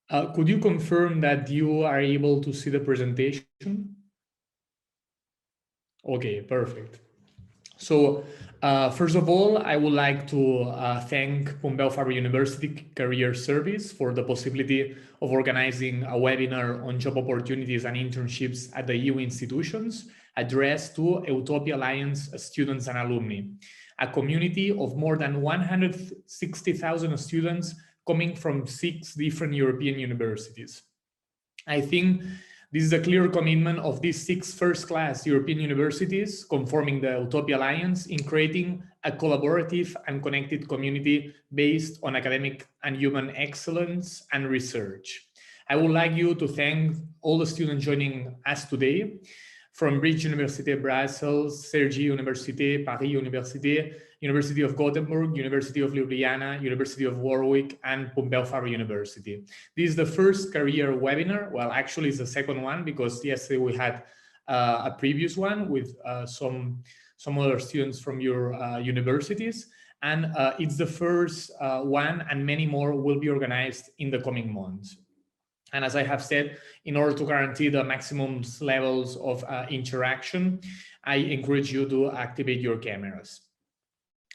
Could you confirm that you are able to see the presentation? Okay, perfect. So first of all, I would like to thank Pompeu Fabra University Career Service for the possibility of organizing a webinar on job opportunities and internships at the EU institutions addressed to Eutopia Alliance students and alumni, a community of more than 160,000 students coming from 6 different European universities. I think this is a clear commitment of these 6 first-class European universities conforming the Eutopia Alliance in creating a collaborative and connected community based on academic and human excellence and research. I would like you to thank all the students joining us today from Bridge Université Brussels, Cergy Université, Paris Université, University of Gothenburg, University of Ljubljana, University of Warwick, and Pompeu Fabra University. This is the first career webinar. Well, actually, it's the second one because yesterday we had a previous one with some other students from your universities. And it's the first one, and many more will be organized in the coming months. And as I have said, in order to guarantee the maximum levels of interaction, I encourage you to activate your cameras.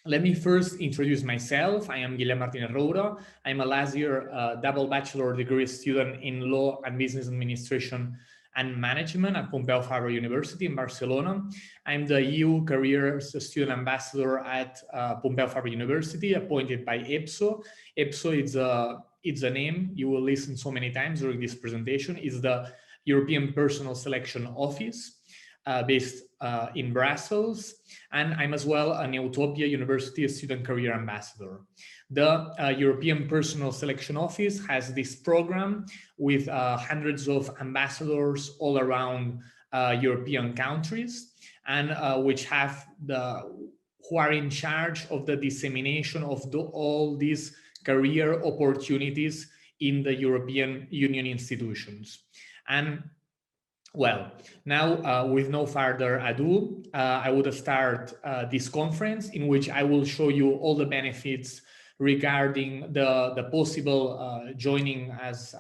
Let me first introduce myself. I am Guillem Martínez. I'm a last year double bachelor degree student in Law and Business Administration and Management at Pompeu Fabra University in Barcelona. I'm the EU Careers Student Ambassador at Pompeu Fabra University, appointed by Epso. Epso it's a name you will listen so many times during this presentation. It's the European Personal Selection Office based in Brussels. And I'm as well an Eutopia University Student Career Ambassador. The European Personal Selection Office has this program with hundreds of ambassadors all around European countries, and who are in charge of the dissemination of all these career opportunities in the European Union institutions. And well, now with no further ado, I would start this conference in which I will show you all the benefits regarding the possible joining as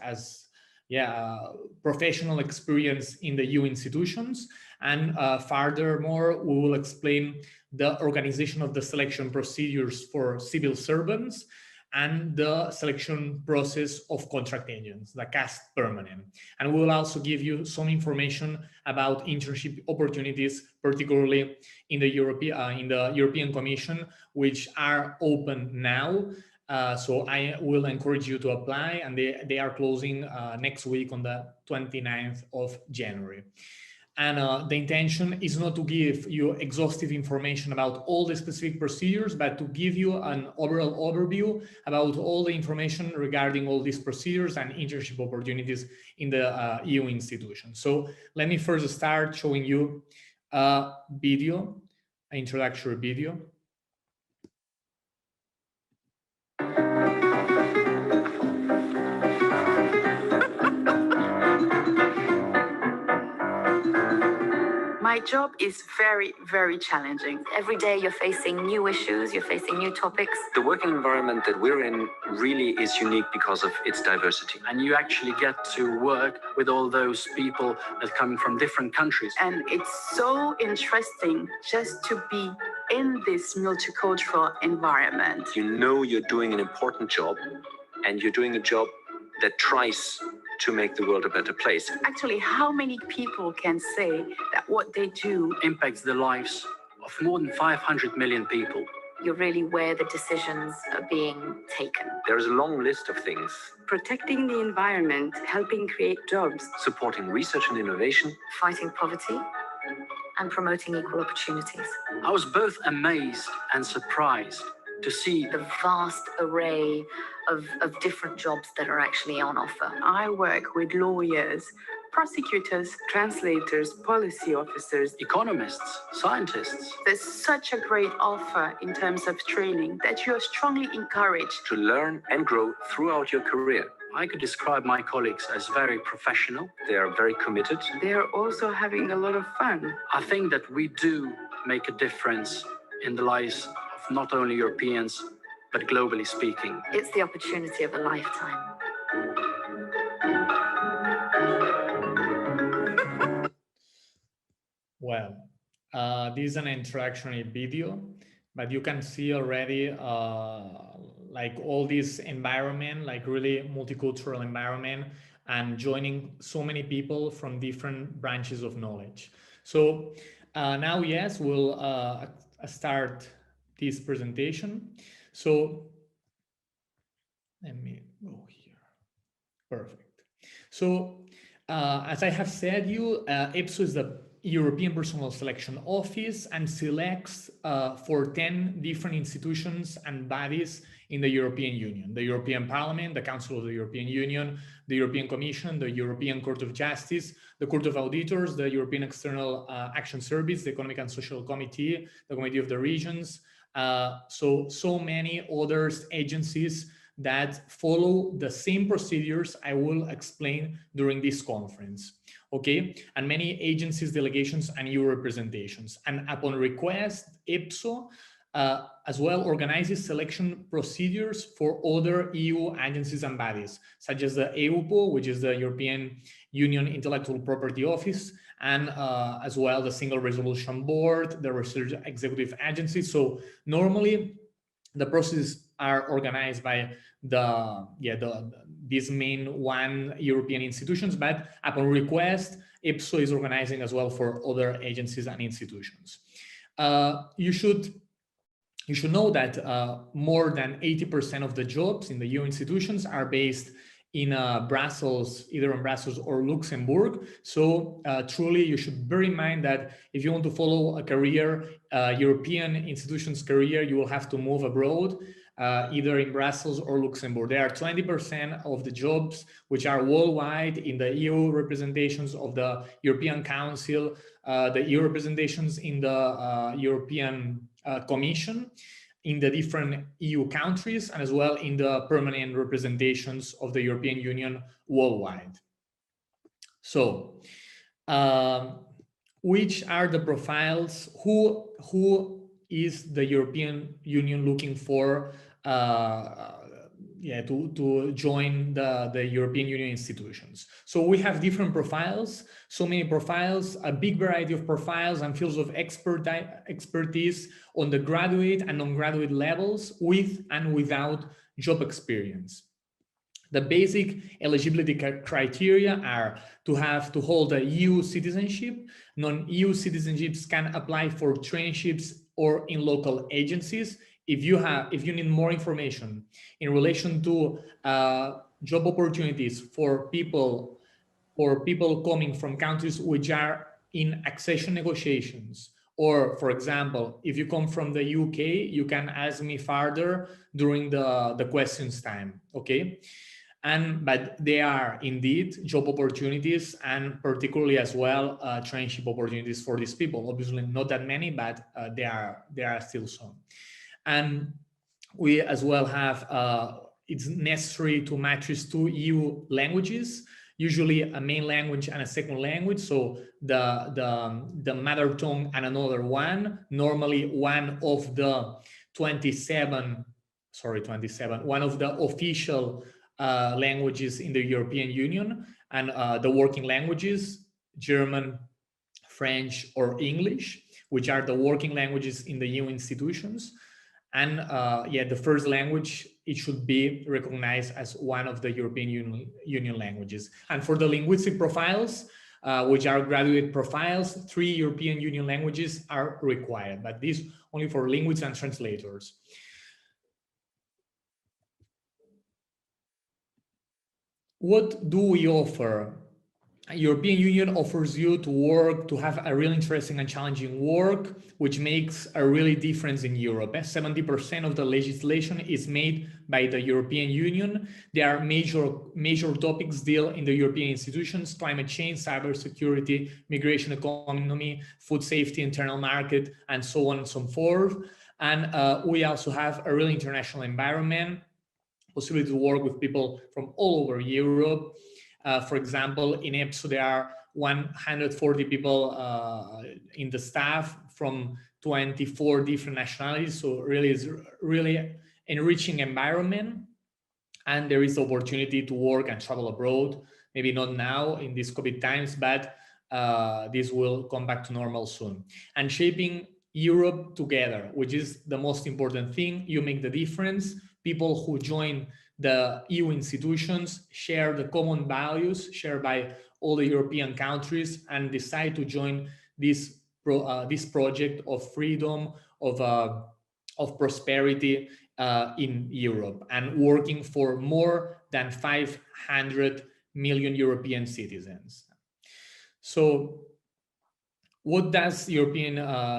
professional experience in the EU institutions. And furthermore, we will explain the organization of the selection procedures for civil servants and the selection process of contract agents, the CAST permanent. And we will also give you some information about internship opportunities, particularly in the European Commission, which are open now. So I will encourage you to apply, and they are closing next week on the 29th of January. And the intention is not to give you exhaustive information about all the specific procedures, but to give you an overall overview about all the information regarding all these procedures and internship opportunities in the EU institutions. So let me first start showing you a video, an introductory video. My job is very, very challenging. Every day you're facing new issues, you're facing new topics. The working environment that we're in really is unique because of its diversity. And you actually get to work with all those people that come from different countries. And it's so interesting just to be in this multicultural environment. You know you're doing an important job, and you're doing a job that tries to make the world a better place. Actually, how many people can say that what they do impacts the lives of more than 500 million people? You're really where the decisions are being taken. There's a long list of things. Protecting the environment, helping create jobs, supporting research and innovation, fighting poverty, and promoting equal opportunities. I was both amazed and surprised to see the vast array of different jobs that are actually on offer. I work with lawyers, prosecutors, translators, policy officers, economists, scientists. There's such a great offer in terms of training that you are strongly encouraged to learn and grow throughout your career. I could describe my colleagues as very professional. They are very committed. They are also having a lot of fun. I think that we do make a difference in the lives of not only Europeans, but globally speaking. It's the opportunity of a lifetime. Well, this is an introductory video, but you can see already like all this environment, like really multicultural environment, and joining so many people from different branches of knowledge. So now, yes, we'll start this presentation. So let me go here. Perfect. So as I have said you, Epso is the European Personal Selection Office and selects for 10 different institutions and bodies in the European Union: the European Parliament, the Council of the European Union, the European Commission, the European Court of Justice, the Court of Auditors, the European External Action Service, the Economic and Social Committee, the Committee of the Regions, so many other agencies that follow the same procedures I will explain during this conference. Okay, and many agencies, delegations, and EU representations. And upon request, Epso as well organizes selection procedures for other EU agencies and bodies, such as the EUPO, which is the European Union Intellectual Property Office, and as well the Single Resolution Board, the Research Executive Agency. So normally the processes are organized by these main one European institutions, but upon request, Epso is organizing as well for other agencies and institutions. You should know that more than 80% of the jobs in the EU institutions are based in Brussels, either in Brussels or Luxembourg. So truly, you should bear in mind that if you want to follow a career, European institutions career, you will have to move abroad, either in Brussels or Luxembourg. There are 20% of the jobs which are worldwide in the EU representations of the European Council, the EU representations in the European Commission, in the different EU countries, and as well in the permanent representations of the European Union worldwide. So, which are the profiles? Who is the European Union looking for to join the European Union institutions? So we have different profiles, so many profiles, a big variety of profiles and fields of expertise on the graduate and non-graduate levels, with and without job experience. The basic eligibility criteria are to hold a EU citizenship. Non-EU citizenships can apply for traineeships or in local agencies. If you need more information in relation to job opportunities for people coming from countries which are in accession negotiations, or for example, if you come from the UK, you can ask me further during the questions time, okay? But there are indeed job opportunities, and particularly as well traineeship opportunities for these people. Obviously not that many, but there are still some. And we as well have, it's necessary to matric 2 EU languages, usually a main language and a second language. So the mother tongue and another one, normally one of the 27, one of the official languages in the European Union, and the working languages, German, French, or English, which are the working languages in the EU institutions. And the first language, it should be recognized as one of the European Union languages. And for the linguistic profiles, which are graduate profiles, 3 European Union languages are required, but this only for linguists and translators. What do we offer? European Union offers you to have a really interesting and challenging work, which makes a really difference in Europe. 70% of the legislation is made by the European Union. There are major topics deal in the European institutions: climate change, cybersecurity, migration, economy, food safety, internal market, and so on and so forth. And we also have a really international environment, possibility to work with people from all over Europe. For example, in Epso, there are 140 people in the staff from 24 different nationalities. So really, it's really enriching environment. And there is opportunity to work and travel abroad. Maybe not now in these COVID times, but this will come back to normal soon. And shaping Europe together, which is the most important thing. You make the difference. People who join the EU institutions share the common values shared by all the European countries and decide to join this project of freedom, of prosperity in Europe, and working for more than 500 million European citizens. So what does European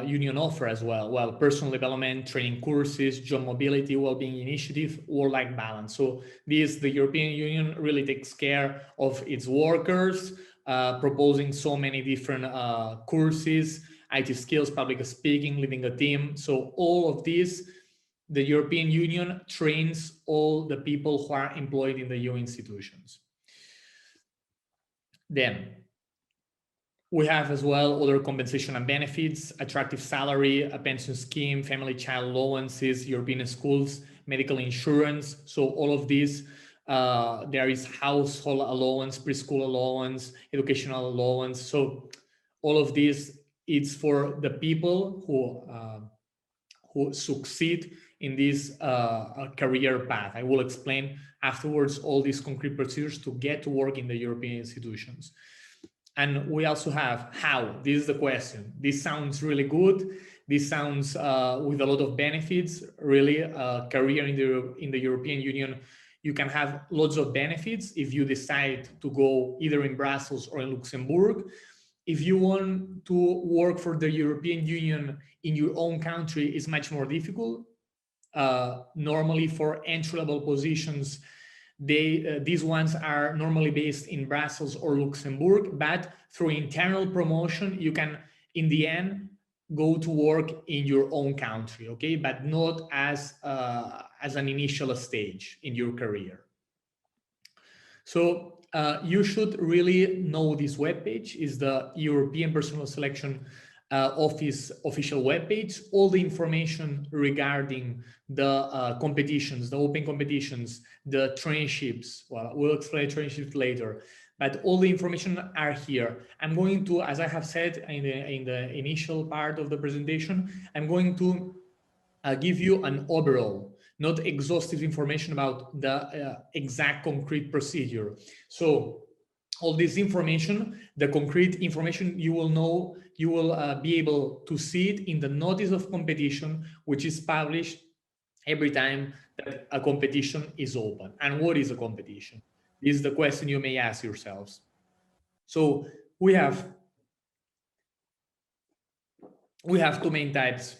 Union offer as well? Well, personal development, training courses, job mobility, well-being initiative, work-life balance. So the European Union really takes care of its workers, proposing so many different courses, IT skills, public speaking, leading a team. So all of this, the European Union trains all the people who are employed in the EU institutions. Then we have as well other compensation and benefits, attractive salary, a pension scheme, family child allowances, European schools, medical insurance. So all of these, there is household allowance, preschool allowance, educational allowance. So all of this, it's for the people who succeed in this career path. I will explain afterwards all these concrete procedures to get to work in the European institutions. And we also have how. This is the question. This sounds really good. This sounds with a lot of benefits. Really, career in the European Union, you can have lots of benefits if you decide to go either in Brussels or in Luxembourg. If you want to work for the European Union in your own country, it's much more difficult. Normally, for entry-level positions, these ones are normally based in Brussels or Luxembourg, but through internal promotion, you can, in the end, go to work in your own country, okay? But not as an initial stage in your career. So you should really know this webpage is the European Personal Selection Office official webpage. All the information regarding the competitions, the open competitions, the traineeships. Well, we'll explain traineeships later, but all the information are here. I'm going to, as I have said in the initial part of the presentation, I'm going to give you an overall, not exhaustive information about the exact concrete procedure. So all this information, the concrete information, you will know, you will be able to see it in the notice of competition, which is published every time that a competition is open. And what is a competition? This is the question you may ask yourselves. So we have two main types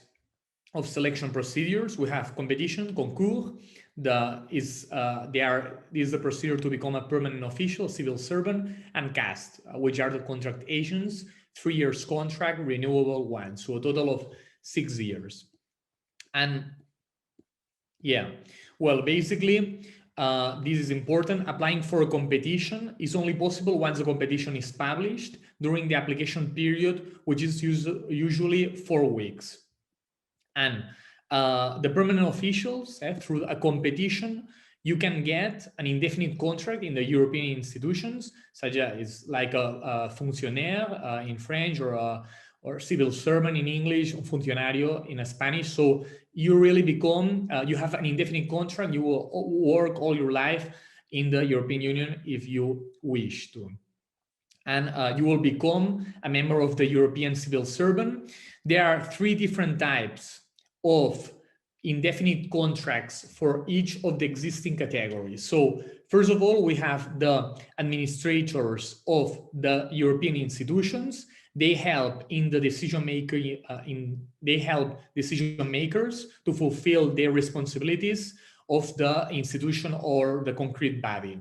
of selection procedures. We have competition, concours. This is the procedure to become a permanent official, civil servant, and caste, which are the contract agents, 3 years contract, renewable one, so a total of 6 years. And yeah, well, basically, this is important. Applying for a competition is only possible once the competition is published during the application period, which is usually 4 weeks. And the permanent officials, through a competition, you can get an indefinite contract in the European institutions, such as like a fonctionnaire in French, or civil servant in English, un funcionario in Spanish. So you really become, you have an indefinite contract. You will work all your life in the European Union if you wish to. And you will become a member of the European civil servant. There are 3 different types of indefinite contracts for each of the existing categories. So first of all, we have the administrators of the European institutions. They help in the decision making. They help decision makers to fulfill their responsibilities of the institution or the concrete body.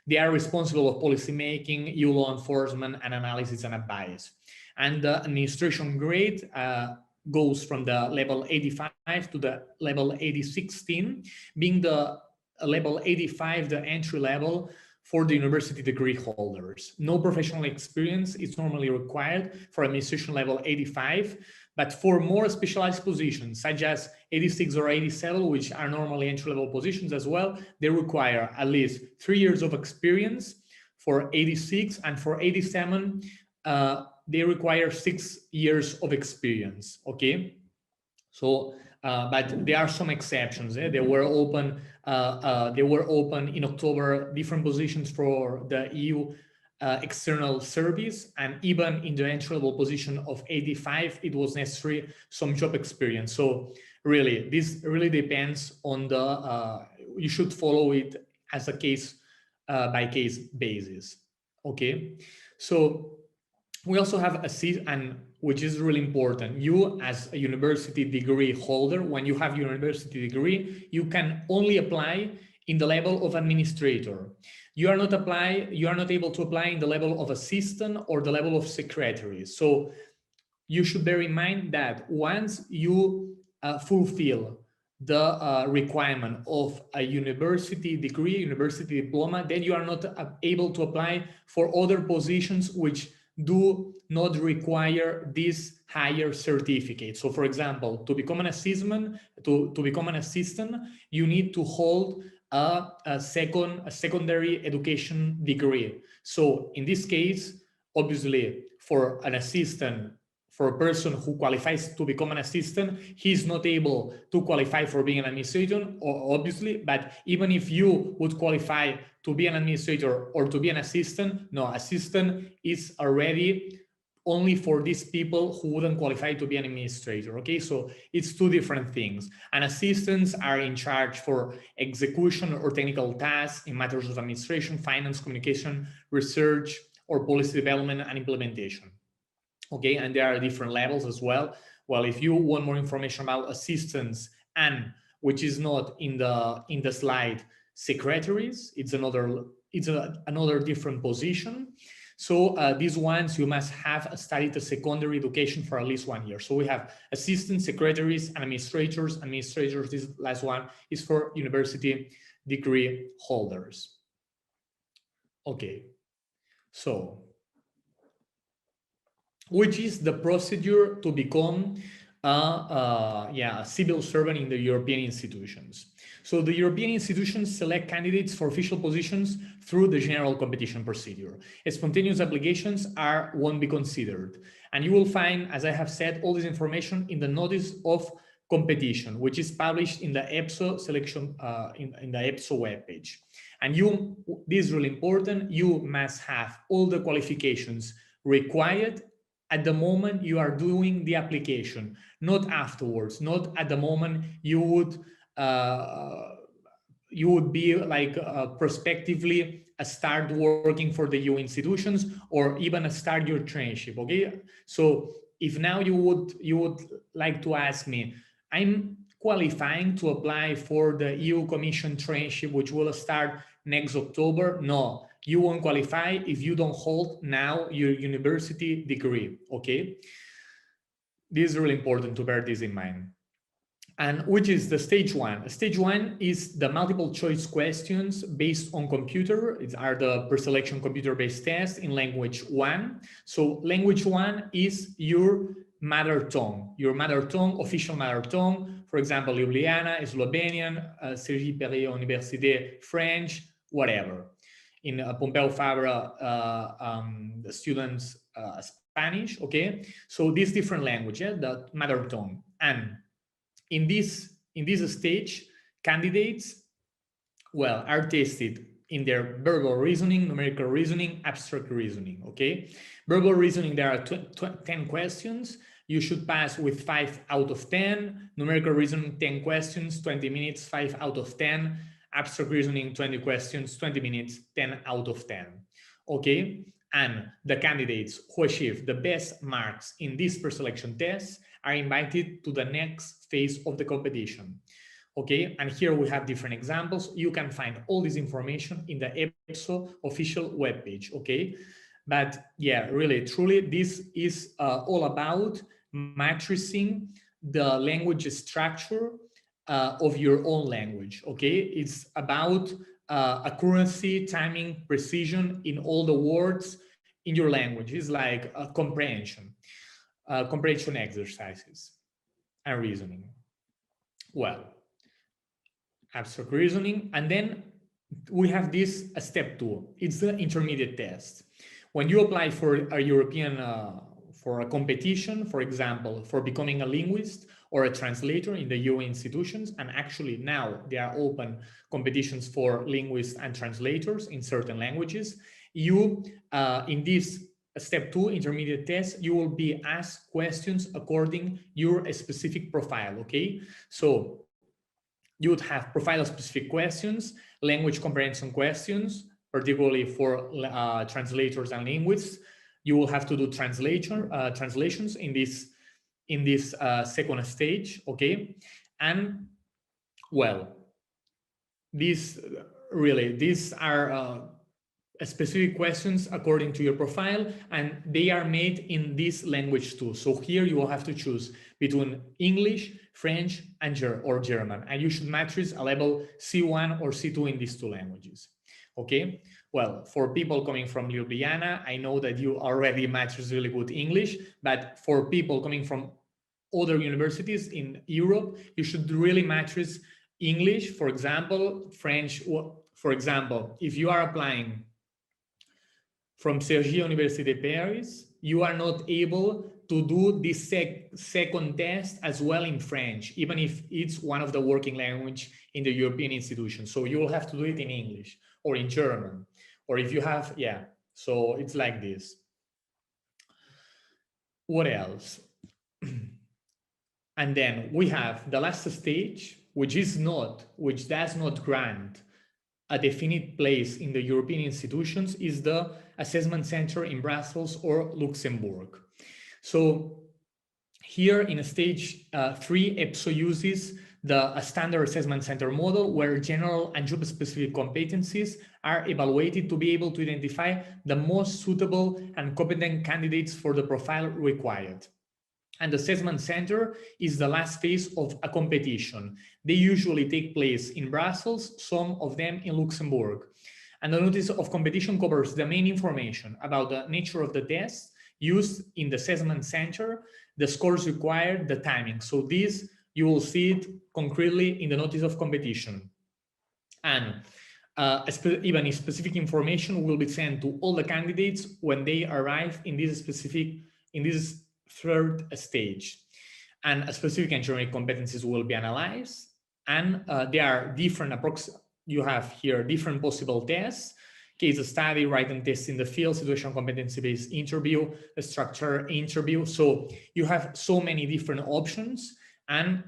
They are responsible of policy making, EU law enforcement, and analysis and advice. And the administration grade goes from the level 85 to the level 8016, being the level 85 the entry level for the university degree holders. No professional experience is normally required for administration level 85, but for more specialized positions such as 86 or 87, which are normally entry-level positions as well, they require at least 3 years of experience for 86, and for 87, they require 6 years of experience. Okay, so but there are some exceptions. They were open in October, different positions for the EU external service, and even in the entry-level position of 85, it was necessary some job experience. So really, this really depends on the, you should follow it as a case by case basis. Okay, so we also have a seat, and which is really important. You, as a university degree holder, when you have your university degree, you can only apply in the level of administrator. You are not able to apply in the level of assistant or the level of secretary. So you should bear in mind that once you fulfill the requirement of a university degree, university diploma, then you are not able to apply for other positions which do not require this higher certificate. So for example, to become an assistant, you need to hold a secondary education degree. So in this case, obviously for an assistant, for a person who qualifies to become an assistant, he's not able to qualify for being an administrator, obviously, but even if you would qualify to be an administrator or to be an assistant, no, assistant is already only for these people who wouldn't qualify to be an administrator, okay? So it's two different things. And assistants are in charge for execution or technical tasks in matters of administration, finance, communication, research, or policy development and implementation. Okay, and there are different levels as well. Well, if you want more information about assistants, and which is not in the slide, secretaries, it's another different position. So these ones you must have studied a secondary education for at least 1 year. So we have assistants, secretaries, and administrators. Administrators, this last one is for university degree holders. Okay, so which is the procedure to become a civil servant in the European institutions. So the European institutions select candidates for official positions through the general competition procedure. Spontaneous applications won't be considered. And you will find, as I have said, all this information in the notice of competition, which is published in the Epso selection, in the Epso webpage. And this is really important, you must have all the qualifications required at the moment you are doing the application, not afterwards, not at the moment you would be like prospectively start working for the EU institutions or even start your traineeship. Okay, so if now you would like to ask me, I'm qualifying to apply for the EU Commission traineeship, which will start next October. No, you won't qualify if you don't hold now your university degree, okay? This is really important to bear this in mind. And which is the stage one? Stage one is the multiple choice questions based on computer. These are the pre-selection computer-based tests in language one. So language one is your mother tongue, official mother tongue. For example, Ljubljana, Slovenian, Sergi Perret Université, French, whatever. In Pompeu, Fabra, the students Spanish, okay? So these different languages, the mother tongue. And in this stage, candidates, well, are tested in their verbal reasoning, numerical reasoning, abstract reasoning, okay? Verbal reasoning, there are 10 questions. You should pass with 5 out of 10. Numerical reasoning, 10 questions, 20 minutes, 5 out of 10. Abstract reasoning, 20 questions, 20 minutes, 10 out of 10. Okay, and the candidates who achieve the best marks in this pre-selection test are invited to the next phase of the competition. Okay, and here we have different examples. You can find all this information in the Epso official webpage. Okay, but yeah, really, truly, this is all about matrixing the language structure of your own language, okay? It's about accuracy, timing, precision in all the words in your language. It's like a comprehension exercises and reasoning. Well, abstract reasoning, and then we have step 2. It's the intermediate test. When you apply for a European for a competition, for example, for becoming a linguist or a translator in the EU institutions. And actually now there are open competitions for linguists and translators in certain languages. You, in this step 2 intermediate test, you will be asked questions according your specific profile, okay? So you would have profile specific questions, language comprehension questions, particularly for translators and linguists. You will have to do translations in this second stage, okay? And well, these are specific questions according to your profile, and they are made in this language too. So here you will have to choose between English, French, and German, and you should matrix a level C1 or C2 in these two languages. Okay, well, for people coming from Ljubljana, I know that you already matrix really good English, but for people coming from other universities in Europe, you should really matrix English, for example, French. For example, if you are applying from Cergy Université Paris, you are not able to do this second test as well in French, even if it's one of the working language in the European institution. So you will have to do it in English or in German, or if you have, yeah, so it's like this. What else? And then we have the last stage, which does not grant a definite place in the European institutions, is the assessment center in Brussels or Luxembourg. So here in stage 3, Epso uses the standard assessment center model, where general and job-specific competencies are evaluated to be able to identify the most suitable and competent candidates for the profile required. And the assessment center is the last phase of a competition. They usually take place in Brussels, some of them in Luxembourg. And the notice of competition covers the main information about the nature of the tests used in the assessment center, the scores required, the timing. So this, you will see it concretely in the notice of competition. And even if specific information will be sent to all the candidates when they arrive in this third stage. And specific engineering competencies will be analyzed. And there are different you have here different possible tests: case study, writing tests in the field, situation competency-based interview, a structure interview. So you have so many different options. And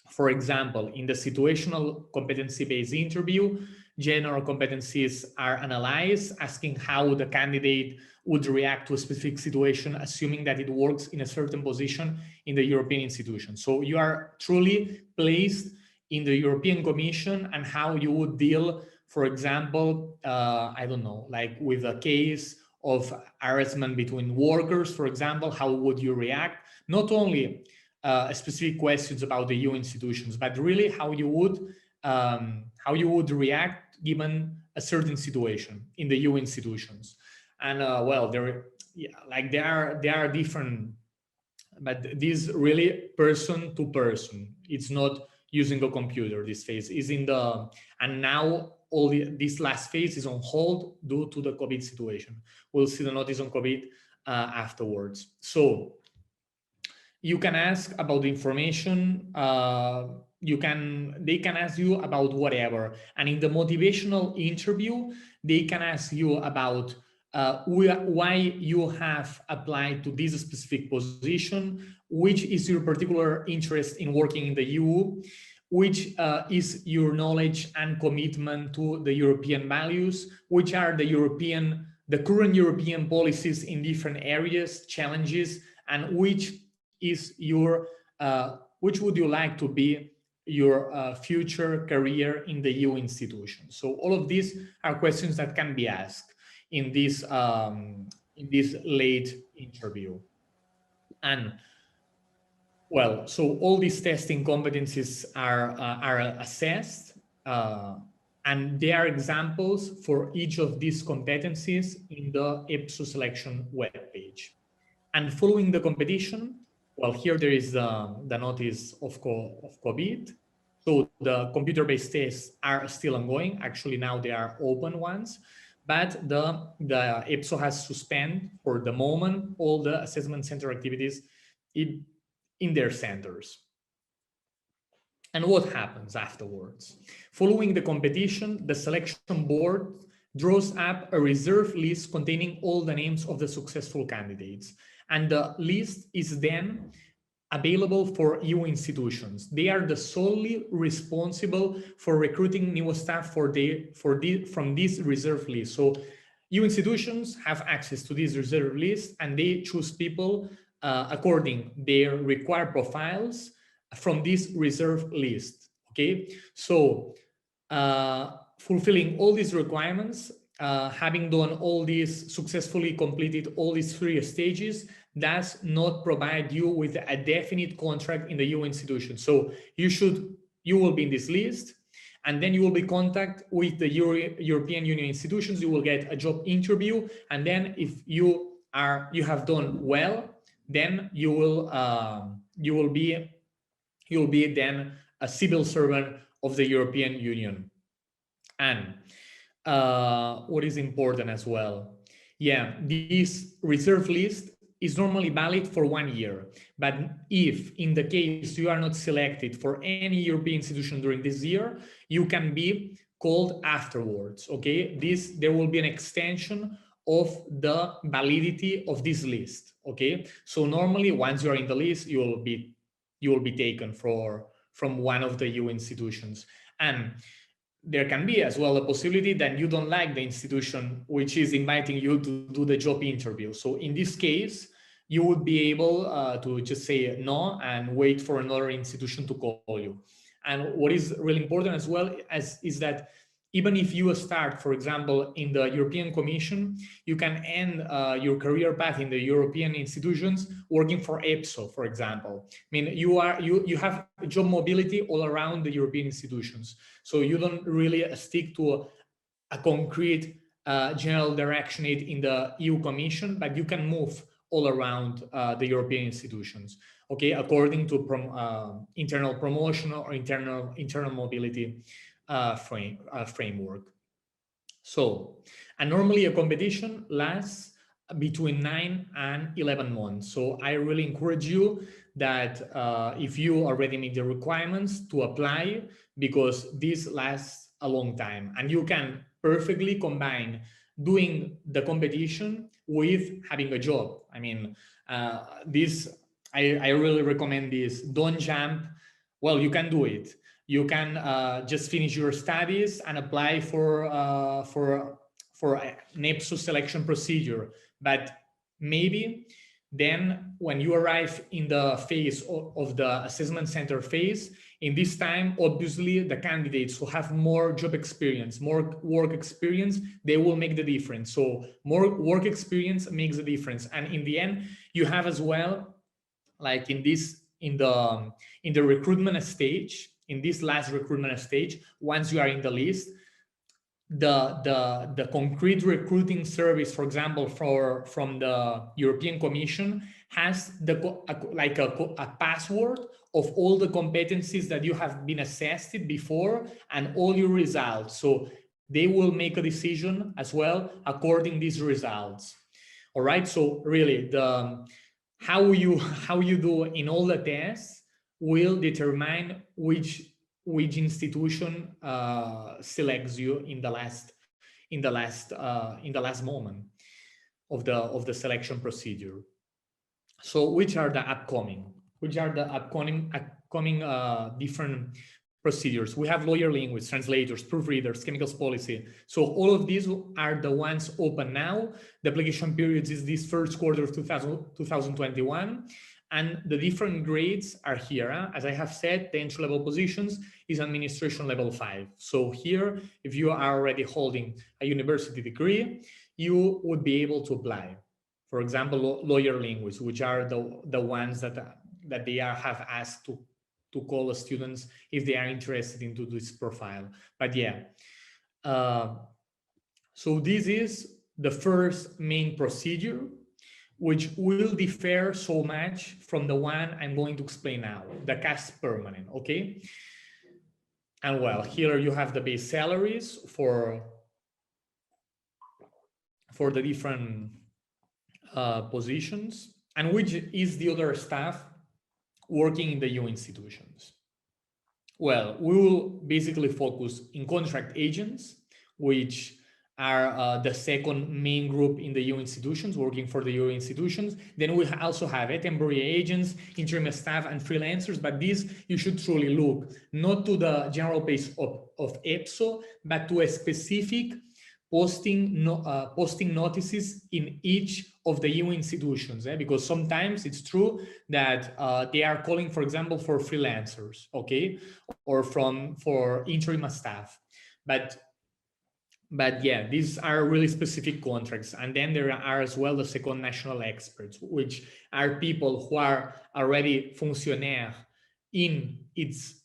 for example, in the situational competency-based interview, general competencies are analyzed, asking how the candidate would react to a specific situation, assuming that it works in a certain position in the European institution. So you are truly placed in the European Commission and how you would deal, for example, I don't know, like with a case of harassment between workers, for example, how would you react? Not only specific questions about the EU institutions, but really how you would react given a certain situation in the EU institutions. And well, there are different, but this really person to person. It's not using a computer. This phase is in the, and now this last phase is on hold due to the COVID situation. We'll see the notice on COVID afterwards. So you can ask about the information. They can ask you about whatever. And in the motivational interview, they can ask you about why you have applied to this specific position, which is your particular interest in working in the EU, which is your knowledge and commitment to the European values, which are the current European policies in different areas, challenges, and which would you like to be your future career in the EU institution. So all of these are questions that can be asked in this late interview. And well, so all these testing competencies are assessed, and there are examples for each of these competencies in the Epso selection webpage. And following the competition, well, here there is the notice of COVID. So the computer-based tests are still ongoing. Actually, now they are open ones. but the Epso has suspended for the moment all the assessment center activities in their centers. And what happens afterwards? Following the competition, the selection board draws up a reserve list containing all the names of the successful candidates. And the list is then available for EU institutions. They are the solely responsible for recruiting new staff from this reserve list. So EU institutions have access to this reserve list and they choose people according their required profiles from this reserve list. Okay, so fulfilling all these requirements, having done all these, successfully completed all these 3 stages, does not provide you with a definite contract in the EU institution. So you will be in this list, and then you will be in contact with the European Union institutions. You will get a job interview, and then if you have done well, then you will be then a civil servant of the European Union. And what is important as well, this reserve list is normally valid for 1 year, but if in the case you are not selected for any European institution during this year, you can be called afterwards. Okay, there will be an extension of the validity of this list. Okay, so normally once you are in the list, you will be taken from one of the EU institutions. And there can be as well a possibility that you don't like the institution which is inviting you to do the job interview. So in this case, you would be able to just say no and wait for another institution to call you. And what is really important as well is that even if you start, for example, in the European Commission, you can end your career path in the European institutions working for Epso, for example. I mean, you have job mobility all around the European institutions. So you don't really stick to a concrete general directorate in the EU Commission, but you can move all around the European institutions, okay, according to internal promotion or internal mobility framework. So, and normally a competition lasts between 9 and 11 months. So I really encourage you that if you already meet the requirements, to apply, because this lasts a long time and you can perfectly combine doing the competition with having a job. I mean, I really recommend this. Don't jump. Well, you can do it. You can just finish your studies and apply for an Epso selection procedure. But maybe then when you arrive in the phase of the assessment center phase, in this time, obviously the candidates who have more job experience, more work experience, they will make the difference. So more work experience makes a difference. And in the end, you have as well, like in the recruitment stage, in this last recruitment stage, once you are in the list, the concrete recruiting service, for example, from the European Commission, has a password of all the competencies that you have been assessed before and all your results. So they will make a decision as well according to these results. All right. So really, how you do in all the tests will determine which institution selects you in the last moment of the selection procedure. So which are the upcoming different procedures? We have lawyer linguists, translators, proofreaders, chemicals policy. So all of these are the ones open now. The application period is this first quarter of 2021. And the different grades are here. As I have said, the entry-level positions is administration level 5. So here, if you are already holding a university degree, you would be able to apply. For example, lawyer linguists, which are the ones that they have asked to call the students if they are interested into this profile. But yeah, so this is the first main procedure, which will differ so much from the one I'm going to explain now, the CAS permanent, okay? And well, here you have the base salaries for for the different positions, and which is the other staff working in the EU institutions. Well, we will basically focus in contract agents, which are the second main group in the EU institutions, working for the EU institutions. Then we also have temporary agents, interim staff, and freelancers, but these you should truly look not to the general page of Epso, but to a specific posting notices in each of the EU institutions, because sometimes it's true that they are calling, for example, for freelancers, okay, or for interim staff, but yeah, these are really specific contracts. And then there are as well the second national experts, which are people who are already fonctionnaire in his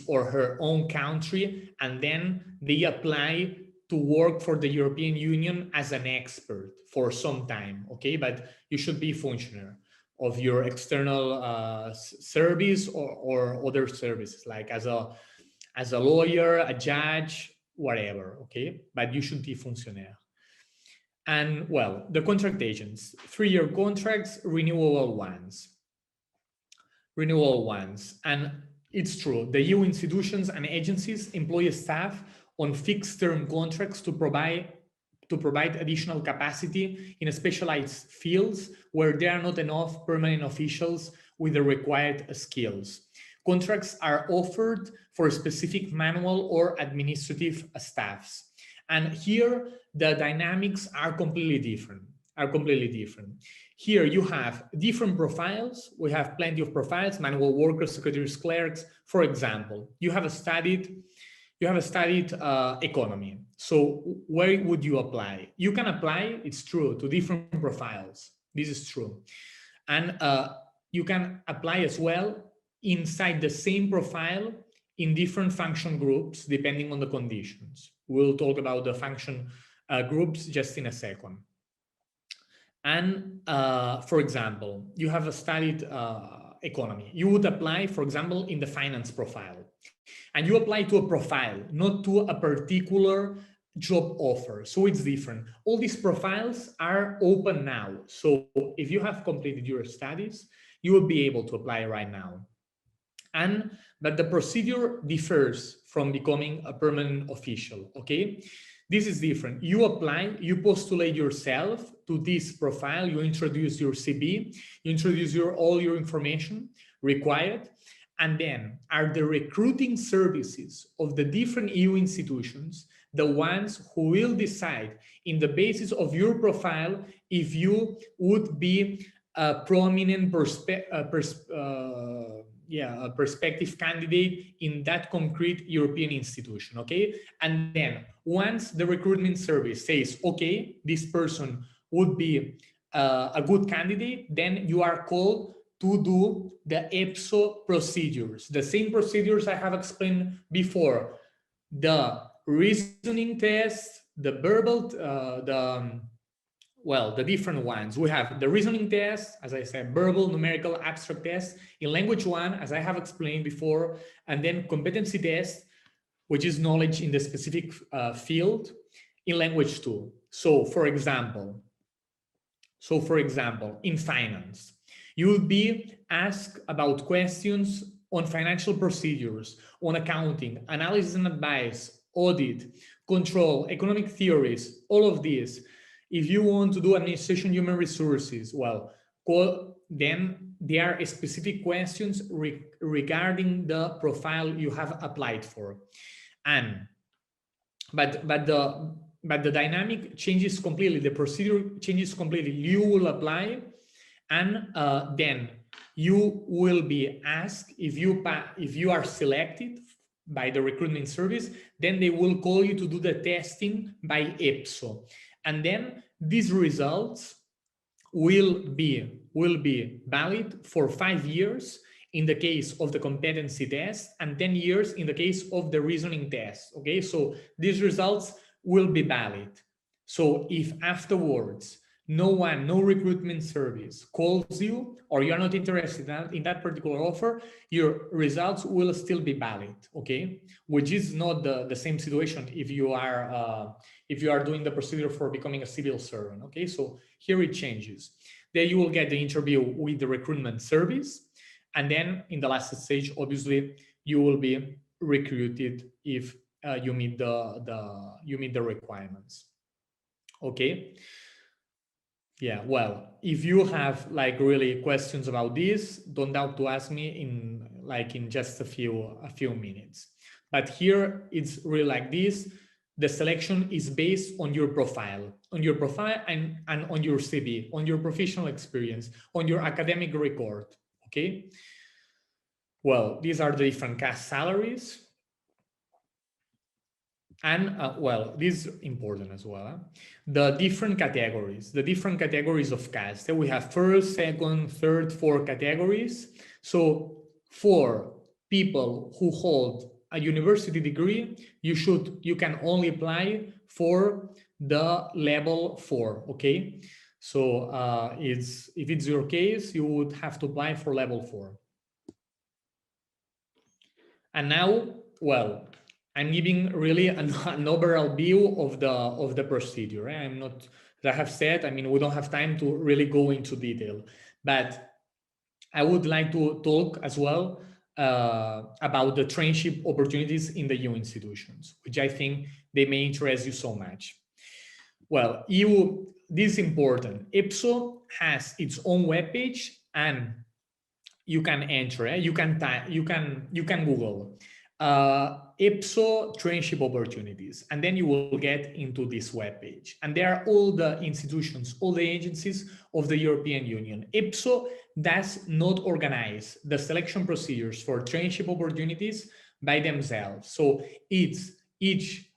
or her own country, and then they apply to work for the European Union as an expert for some time, okay? But you should be functionary of your external service or other services, like as a lawyer, a judge, whatever, okay? But you should be functionary. And well, the contract agents, 3-year contracts, renewable ones. And it's true, the EU institutions and agencies employ staff on fixed-term contracts to provide additional capacity in specialized fields where there are not enough permanent officials with the required skills. Contracts are offered for specific manual or administrative staffs. And here the dynamics are completely different. Here you have different profiles. We have plenty of profiles, manual workers, secretaries, clerks. For example, you have studied economy. So where would you apply? You can apply, it's true, to different profiles. This is true. And you can apply as well inside the same profile in different function groups, depending on the conditions. We'll talk about the function groups just in a second. And for example, you have studied economy. You would apply, for example, in the finance profile. And you apply to a profile, not to a particular job offer. So it's different. All these profiles are open now. So if you have completed your studies, you will be able to apply right now. But the procedure differs from becoming a permanent official, okay? This is different. You apply, you postulate yourself to this profile, you introduce your CV, you introduce all your information required, and then are the recruiting services of the different EU institutions the ones who will decide in the basis of your profile if you would be a prominent perspective candidate in that concrete European institution, okay? And then once the recruitment service says, okay, this person would be a good candidate, then you are called to do the Epso procedures, the same procedures I have explained before, the reasoning test, the verbal, the different ones. We have the reasoning test, as I said, verbal, numerical, abstract test. In language one, as I have explained before, and then competency test, which is knowledge in the specific field, in language two. So for example, in finance, you will be asked about questions on financial procedures, on accounting, analysis and advice, audit, control, economic theories, all of these. If you want to do administration human resources, well, then there are specific questions regarding the profile you have applied for. But the dynamic changes completely, the procedure changes completely. You will apply, and then you will be asked if you are selected by the recruitment service, then they will call you to do the testing by Epso. And then these results will be valid for 5 years in the case of the competency test and 10 years in the case of the reasoning test. Okay, so these results will be valid. So if afterwards no recruitment service calls you, or you're not interested in that particular offer, your results will still be valid, okay? Which is not the same situation if you are doing the procedure for becoming a civil servant, okay? So here it changes. Then you will get the interview with the recruitment service, and then in the last stage, obviously, you will be recruited if you meet the requirements, okay? Yeah, well, if you have like really questions about this, don't doubt to ask me in just a few minutes. But here it's really like this. The selection is based on your profile and on your CV, on your professional experience, on your academic record, okay? Well, these are the different cash salaries. And well, this is important as well. The different categories of caste. We have first, second, third, fourth categories. So for people who hold a university degree, you can only apply for the level 4. Okay, so if it's your case, you would have to apply for level 4. And now, well, I'm giving really an overall view of the procedure. I'm not, as I have said, I mean, we don't have time to really go into detail, but I would like to talk as well about the traineeship opportunities in the EU institutions, which I think they may interest you so much. Well, this is important. Epso has its own webpage, and you can enter. You can Google Epso Traineeship Opportunities, and then you will get into this webpage. And there are all the institutions, all the agencies of the European Union. Epso does not organize the selection procedures for traineeship opportunities by themselves. So it's each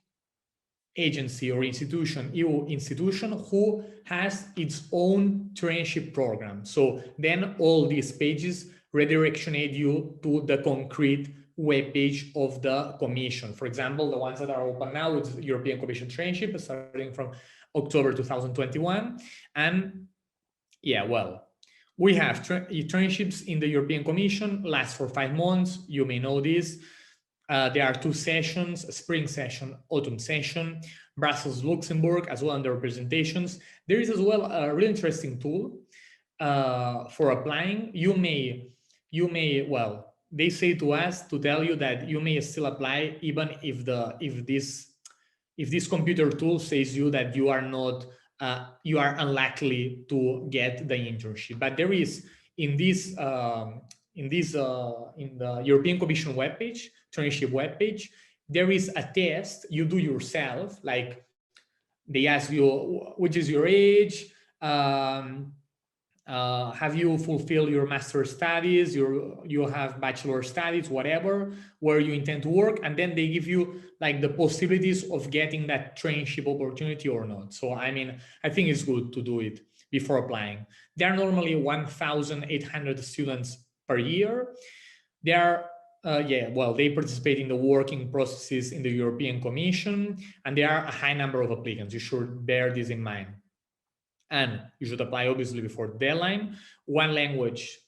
agency or institution, EU institution, who has its own traineeship program. So then all these pages redirectionate you to the concrete webpage of the Commission. For example, the ones that are open now, it's the European Commission Traineeship, starting from October 2021. And yeah, well, we have traineeships in the European Commission, last for 5 months. You may know this. There are 2 sessions, a spring session, autumn session, Brussels, Luxembourg, as well under representations. There is as well a really interesting tool for applying. You may, well, they say to us to tell you that you may still apply even if this computer tool says you that you are not, you are unlikely to get the internship. But there is in the European Commission webpage, traineeship webpage, there is a test you do yourself. Like they ask you, which is your age? Have you fulfilled your master's studies? You have bachelor studies, whatever, where you intend to work, and then they give you like the possibilities of getting that traineeship opportunity or not. So I mean, I think it's good to do it before applying. There are normally 1,800 students per year. They are, they participate in the working processes in the European Commission, and there are a high number of applicants. You should bear this in mind. And you should apply obviously before the deadline. One language,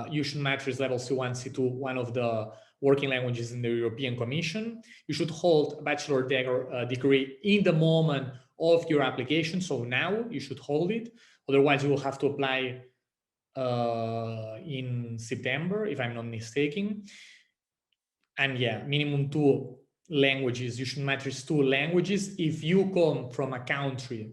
you should match level C1, C2, one of the working languages in the European Commission. You should hold a bachelor degree in the moment of your application. So now you should hold it. Otherwise, you will have to apply in September, if I'm not mistaken. And yeah, minimum 2 languages. You should match 2 languages. If you come from a country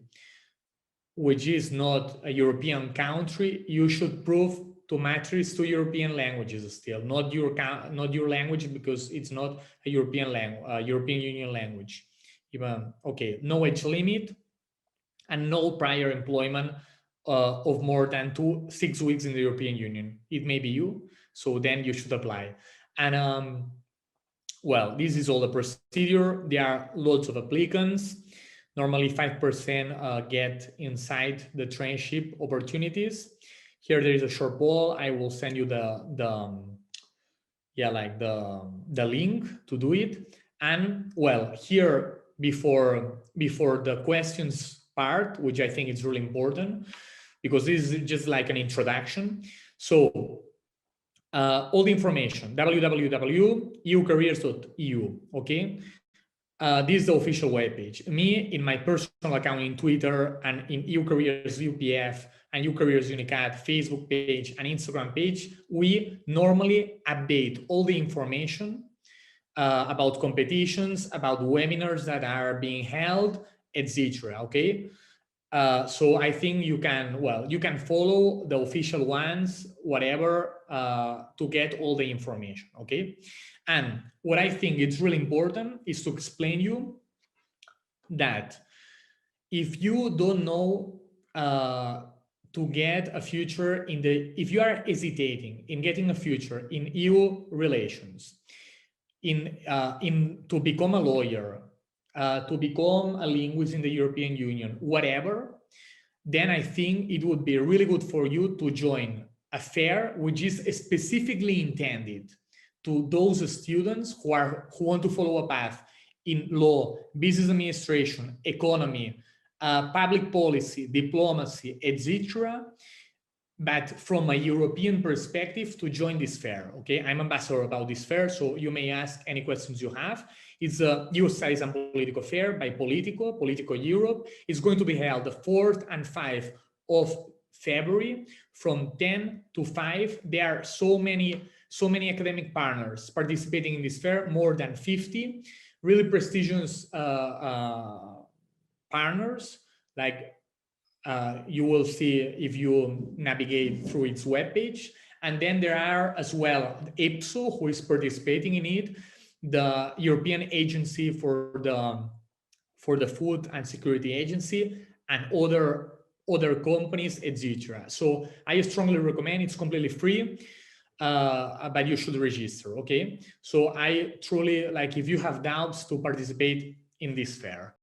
which is not a European country, you should prove to match 2 European languages still, not your language, because it's not a European Union language. Even okay, no age limit, and no prior employment of more than 6 weeks in the European Union. It may be you, so then you should apply. And well, this is all the procedure. There are lots of applicants. Normally 5% get inside the traineeship opportunities. Here there is a short poll. I will send you the link to do it. And well, here before the questions part, which I think is really important, because this is just like an introduction. So all the information, www.eucareers.eu, okay? This is the official webpage. Me, in my personal account in Twitter and in EUCareers UPF and EUCareers UNICAT Facebook page and Instagram page, we normally update all the information about competitions, about webinars that are being held, etc. Okay. So I think you can, well, you can follow the official ones, whatever, to get all the information, okay? And what I think is really important is to explain you that if you don't know to get a future in the, if you are hesitating in getting a future in EU relations, to become a lawyer, to become a linguist in the European Union, whatever, then I think it would be really good for you to join a fair which is specifically intended to those students who want to follow a path in law, business administration, economy, public policy, diplomacy, etc., but from a European perspective to join this fair, okay? I'm ambassador about this fair, so you may ask any questions you have. It's a EU Studies and Political Fair by Politico Europe. It's going to be held the 4th and 5th of February from 10 to 5. There are so many academic partners participating in this fair, more than 50, really prestigious partners, like you will see if you navigate through its webpage. And then there are as well Epso, who is participating in it, the European Agency for the Food and Security Agency, and other companies, etc. So I strongly recommend. It's completely free, but you should register, okay? So I truly, like, if you have doubts, to participate in this fair.